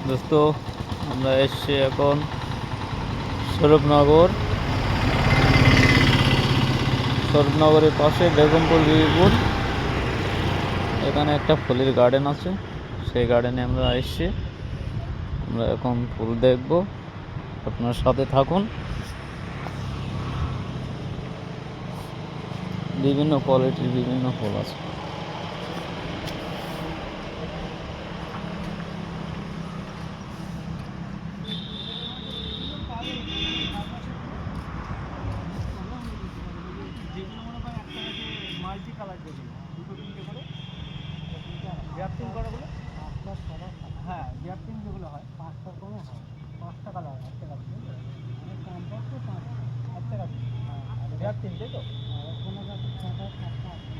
দোস্ত, আমরা এসছি এখন স্বরূপনগরের পাশে বেগমপুর বিবিপুর। এখানে একটা ফুলের গার্ডেন আছে, সেই গার্ডেনে আমরা এসছি। আমরা এখন ফুল দেখব, আপনার সাথে থাকুন। বিভিন্ন কোয়ালিটির বিভিন্ন ফুল আছে। মাল্টি কালার যেগুলো দুটো তিনটে করে গ্যাপটিং করা বলে হ্যাঁ গ্যাপটিং যেগুলো হয় 5টা করে হয়, 5টা কালার হয়, একটা কালার অনেক কম পড়ছে, 5টা কালার হ্যাঁ গ্যাপটিং তাই তো কোনো গাছের 6টা 7টা আছে।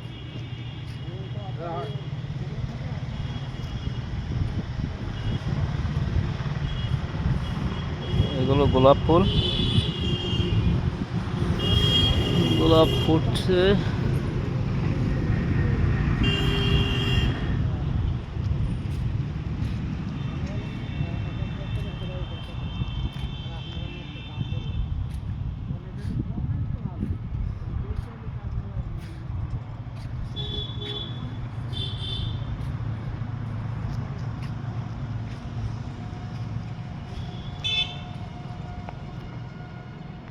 এগুলো গোলাপ ফুল, গোলাপ ফুটছে।